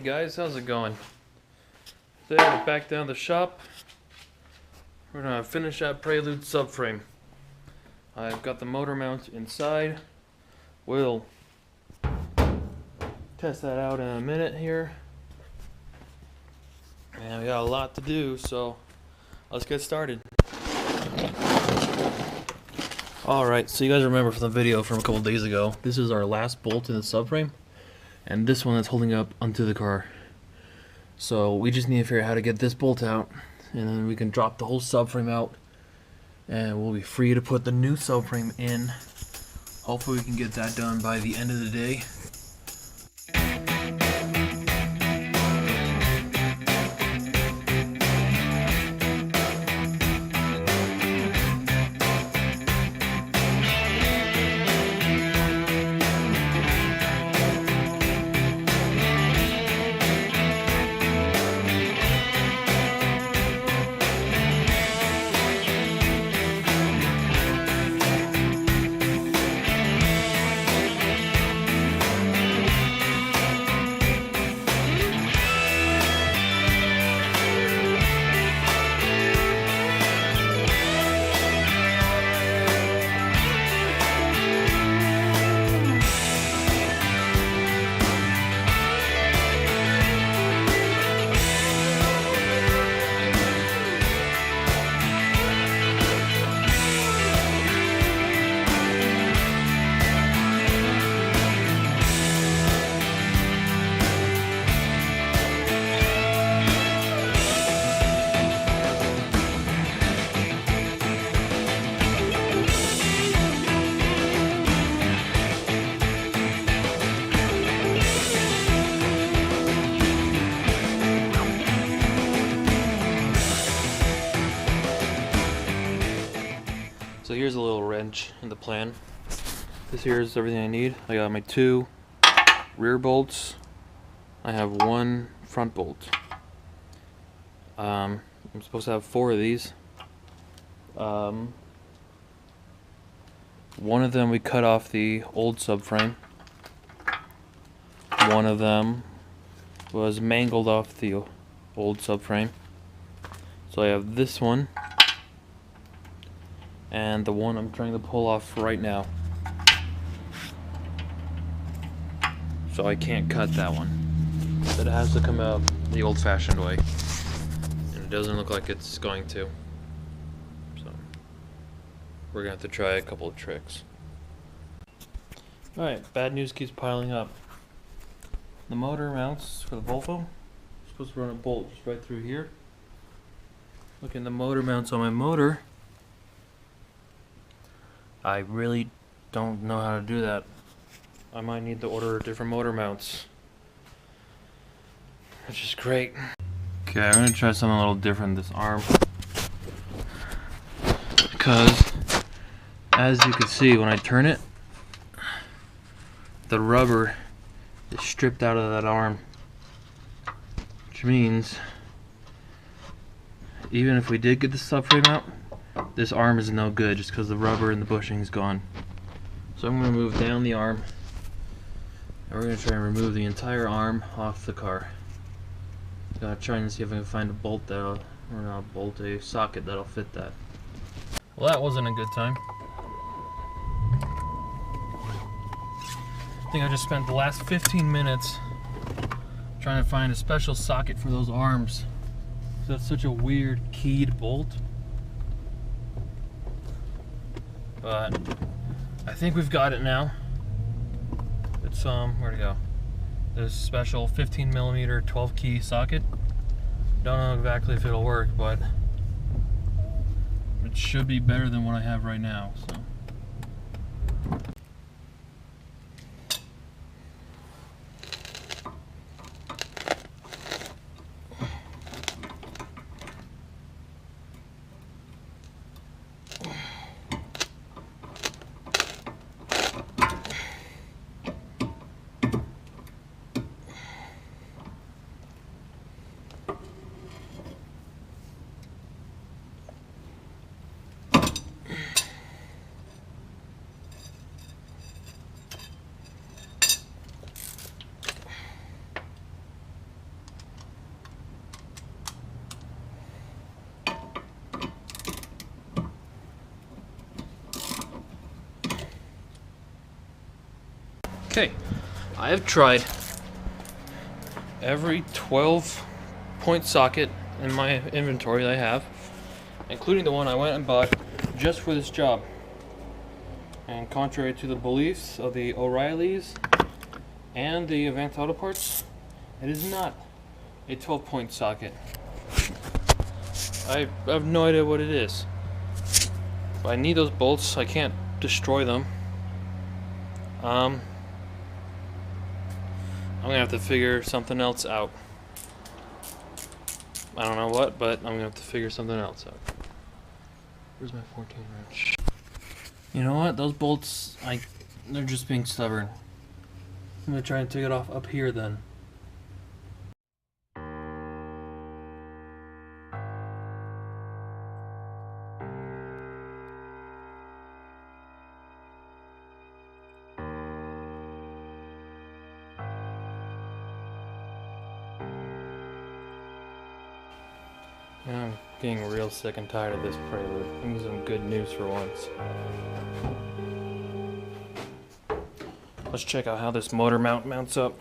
Guys, how's it going? Today we're back down the shop. We're gonna finish that Prelude subframe. I've got the motor mount inside. We'll test that out in a minute here. And we got a lot to do, so let's get started. Alright, so you guys remember from the video from a couple days ago, this is our last bolt in the subframe. And this one that's holding up onto the car. So we just need to figure out how to get this bolt out, and then we can drop the whole subframe out, and we'll be free to put the new subframe in. Hopefully we can get that done by the end of the day. So here's a little wrench in the plan. This here is everything I need. I got my 2 rear bolts. I have 1 front bolt. I'm supposed to have 4 of these. One of them we cut off the old subframe. One of them was mangled off the old subframe. So I have this one, and the one I'm trying to pull off right now. So I can't cut that one. But it has to come out the old-fashioned way. And it doesn't look like it's going to. So we're gonna have to try a couple of tricks. Alright, bad news keeps piling up. The motor mounts for the Volvo are supposed to run a bolt just right through here. Looking at the motor mounts on my motor, I really don't know how to do that. I might need to order different motor mounts, which is great. Okay, I'm gonna try something a little different this arm, because as you can see when I turn it, the rubber is stripped out of that arm, which means even if we did get the subframe out, this arm is no good just because the rubber and the bushing is gone. So I'm going to move down the arm, and we're going to try and remove the entire arm off the car. Gotta try and see if I can find a bolt that'll, or not a bolt, a socket that'll fit that. Well, that wasn't a good time. I think I just spent the last 15 minutes trying to find a special socket for those arms. That's such a weird keyed bolt. But I think we've got it now. It's where'd it go? This special 15mm 12 key socket. Don't know exactly if it'll work, but it should be better than what I have right now. So. Okay, I have tried every 12-point socket in my inventory that I have, including the one I went and bought just for this job. And contrary to the beliefs of the O'Reillys and the Advanced Auto Parts, it is not a 12-point socket. I have no idea what it is. But I need those bolts. I can't destroy them. I'm gonna have to figure something else out. I don't know what, but I'm gonna have to figure something else out. Where's my 14 wrench? You know what? Those bolts, they're just being stubborn. I'm gonna try and take it off up here then. I'm getting real sick and tired of this Prelude. I need some good news for once. Let's check out how this motor mount mounts up.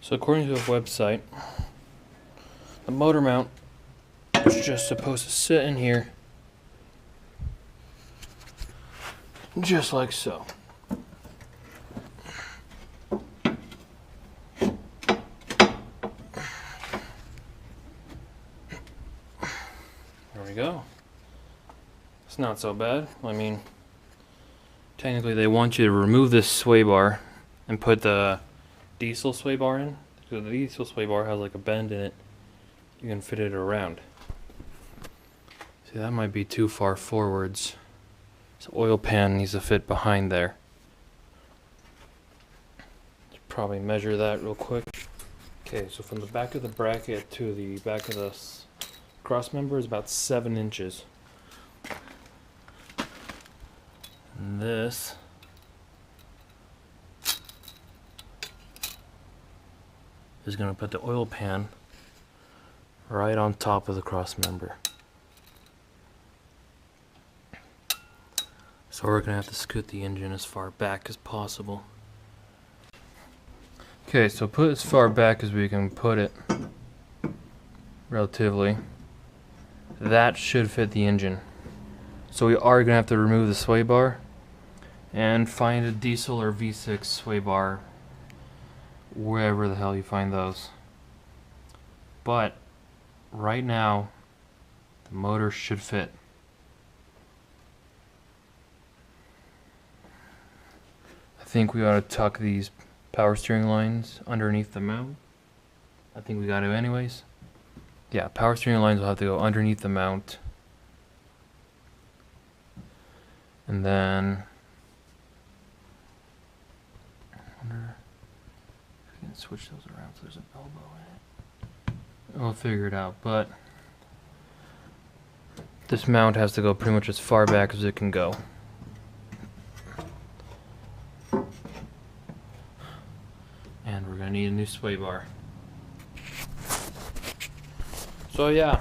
So according to the website, the motor mount is just supposed to sit in here, just like so. There we go. It's not so bad. I mean, technically they want you to remove this sway bar and put the diesel sway bar in. Because the diesel sway bar has like a bend in it. You can fit it around. See, that might be too far forwards. So oil pan needs to fit behind there. Let's probably measure that real quick. Okay, so from the back of the bracket to the back of the cross member is about 7 inches. And this is going to put the oil pan right on top of the cross member. So we're going to have to scoot the engine as far back as possible. Okay, so put as far back as we can put it, relatively. That should fit the engine. So we are going to have to remove the sway bar and find a diesel or V6 sway bar, wherever the hell you find those. But right now, the motor should fit. I think we ought to tuck these power steering lines underneath the mount. I think we got to anyways. Yeah, power steering lines will have to go underneath the mount. And then I wonder if we can switch those around so there's an elbow in it. We'll figure it out, but this mount has to go pretty much as far back as it can go. And we're gonna need a new sway bar. So yeah,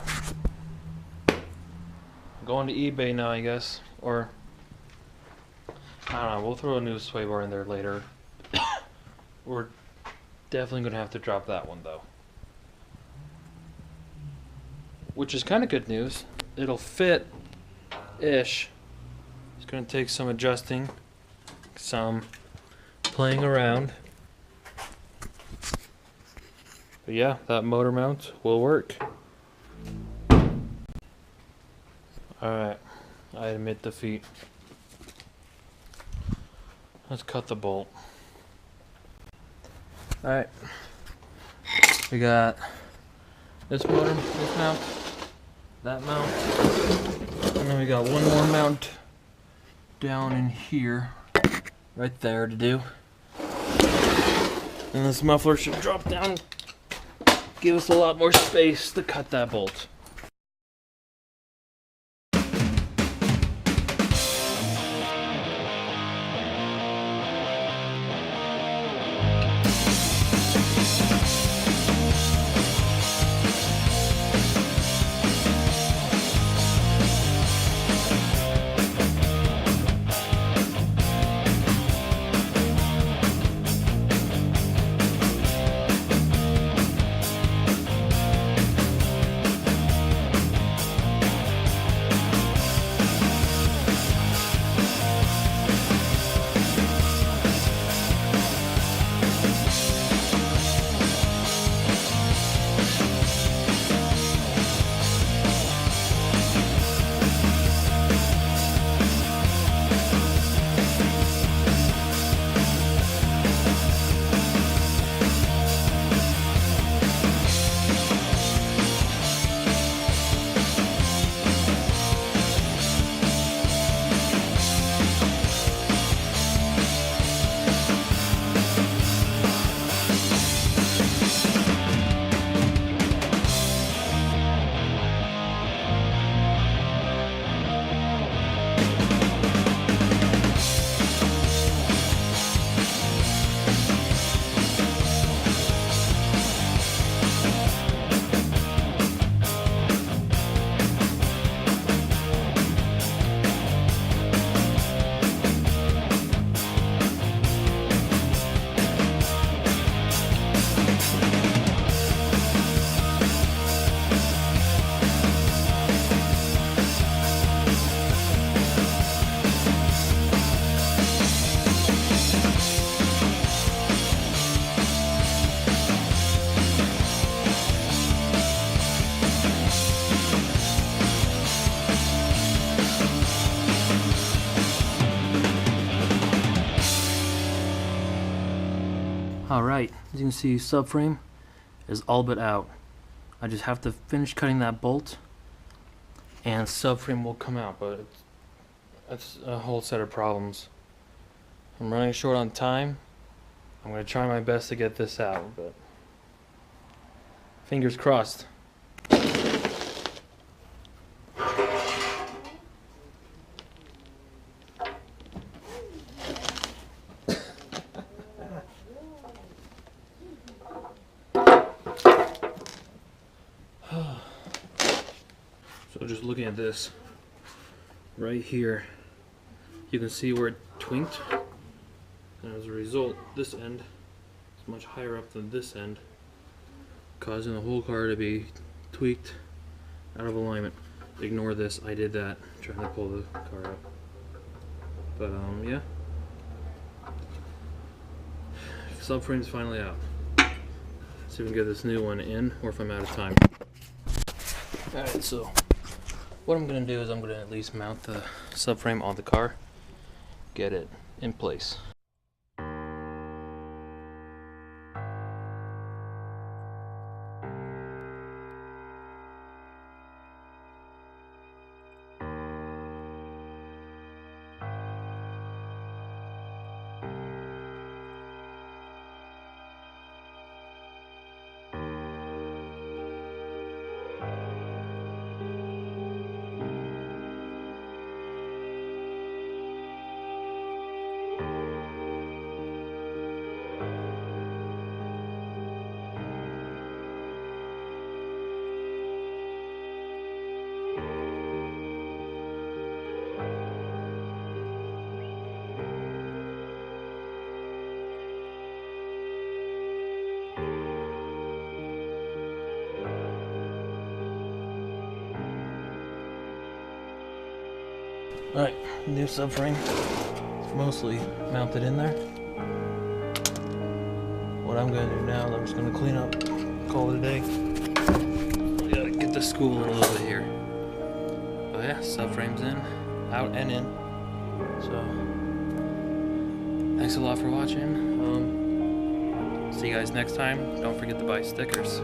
going to eBay now, I guess, or I don't know. We'll throw a new sway bar in there later. We're definitely gonna have to drop that one though, which is kind of good news. It'll fit-ish. It's gonna take some adjusting, some playing around. But yeah, that motor mount will work. Alright, I admit defeat. Let's cut the bolt. Alright, we got this motor, this mount, that mount, and then we got one more mount down in here, right there to do. And this muffler should drop down, give us a lot more space to cut that bolt. Alright, as you can see, subframe is all but out. I just have to finish cutting that bolt and subframe will come out, but that's a whole set of problems. I'm running short on time. I'm going to try my best to get this out, but fingers crossed. So just looking at this right here, you can see where it twinked, and as a result this end is much higher up than this end, causing the whole car to be tweaked out of alignment. Ignore this, I did that trying to pull the car up. But yeah, subframe's finally out. See if we can get this new one in, or if I'm out of time. Alright, so what I'm going to do is I'm going to at least mount the subframe on the car, get it in place. Alright, new subframe. It's mostly mounted in there. What I'm going to do now is I'm just going to clean up, call it a day. We gotta get the school in a little bit here. But yeah, subframe's in, out and in. So, thanks a lot for watching. See you guys next time. Don't forget to buy stickers.